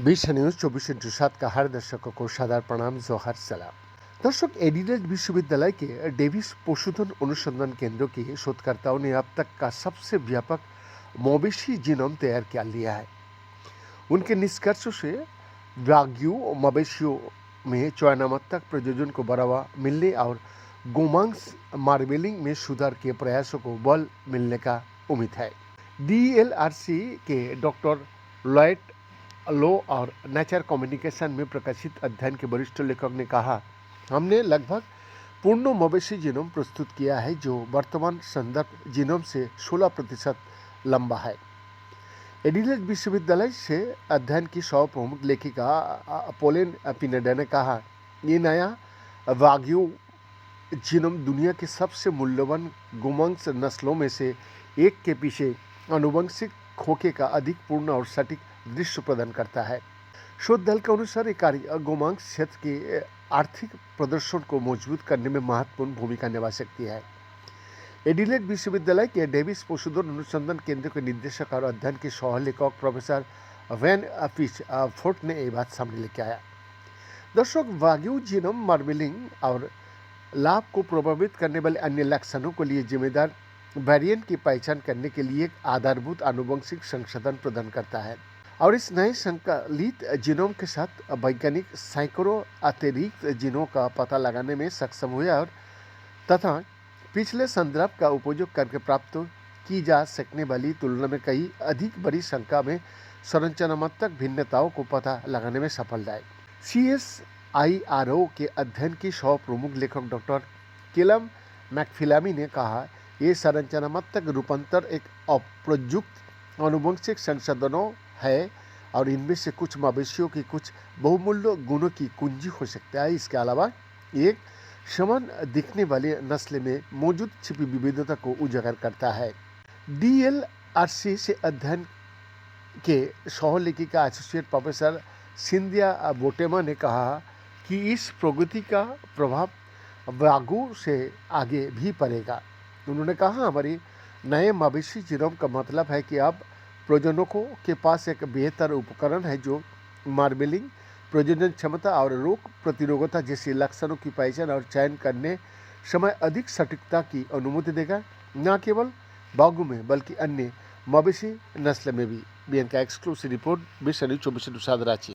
বিশ্ব নিউজ 24/7 का हर दर्शकों को सादर प्रणाम जोहार सलाम। दर्शक, एडिलेड विश्वविद्यालय के डेविस पशुधन अनुसंधान केंद्र के शोधकर्ताओं ने अब तक का सबसे व्यापक मवेशी जीनोम तैयार कर लिया है। उनके निष्कर्षों से वाग्यू मवेशियों में चयनात्मक प्रजनन को बढ़ावा मिलने और गोमांस मार्बलिंग में सुधार के प्रयासों को बल मिलने का उम्मीद है। DLRC के डॉक्टर लॉयड लो और नेचर कम्युनिकेशन में प्रकाशित अध्ययन के वरिष्ठ लेखक ने कहा, हमने लगभग पूर्ण मवेशी जीनोम प्रस्तुत किया है जो वर्तमान संदर्भ जीनोम से 16% लंबा है। एडिलेड विश्वविद्यालय से अध्ययन की सह प्रमुख लेखिका पोलेन पिनेडा ने कहा, ये नया वाग्यू जीनोम दुनिया के सबसे मूल्यवान गोमांस नस्लों में से एक के पीछे आनुवंशिक खोखे का अधिक पूर्ण और सटीक दृश्य प्रदान करता है। शोध दल के अनुसार ये कार्य गोमांस क्षेत्र के आर्थिक प्रदर्शन को मजबूत करने में महत्वपूर्ण भूमिका निभा सकती है। एडिलेड विश्वविद्यालय के डेविस पशुधन अनुसंधान केंद्र के निदेशक और अध्ययन के सह लेखक प्रोफेसर वैन फिशफोर्ड ने ये बात सामने लेके आया। दर्शक, वाग्यू जीनोम मार्बलिंग और लाभ को प्रभावित करने वाले अन्य लक्षणों के लिए जिम्मेदार वेरिएंट की पहचान करने के लिए एक आधारभूत आनुवंशिक संशोधन प्रदान करता है और इस नए संकलित जीनोम के साथ वैज्ञानिक सैकड़ों अतिरिक्त जीनों का पता लगाने में सक्षम हुए और तथा पिछले संदर्भ का उपयोग करके प्राप्त की जा सकने वाली तुलना में कई अधिक बड़ी संख्या में संरचनात्मक भिन्नताओं को पता लगाने में सफल रहे। CSIRO के अध्ययन की सह प्रमुख लेखक डॉक्टर केलम मैकफिलामी ने कहा, ये संरचनात्मक रूपांतर एक अप्रयुक्त आनुवंशिक संशोधनों है और इनमें से कुछ मवेशियों की कुछ बहुमूल्य गुणों की कुंजी हो सकता है। इसके अलावा एक समान दिखने वाली नस्ल में मौजूद छिपी विविधता को उजागर करता है। DLRC से अध्ययन के सह लेखिका एसोसिएट प्रोफेसर सिंधिया बोटेमा ने कहा कि इस प्रगति का प्रभाव वाग्यू से आगे भी पड़ेगा। उन्होंने कहा, हमारी नए मवेशी जीनोम का मतलब है कि अब प्रजनकों के पास एक बेहतर उपकरण है जो मार्बलिंग, प्रजनन क्षमता और रोग प्रतिरोधकता जैसे लक्षणों की पहचान और चयन करने समय अधिक सटीकता की अनुमति देगा, न केवल वाग्यू में बल्कि अन्य मवेशी नस्ल में भी। BN का एक्सक्लूसिव रिपोर्ट, विश्व न्यूज 24/7 रांची।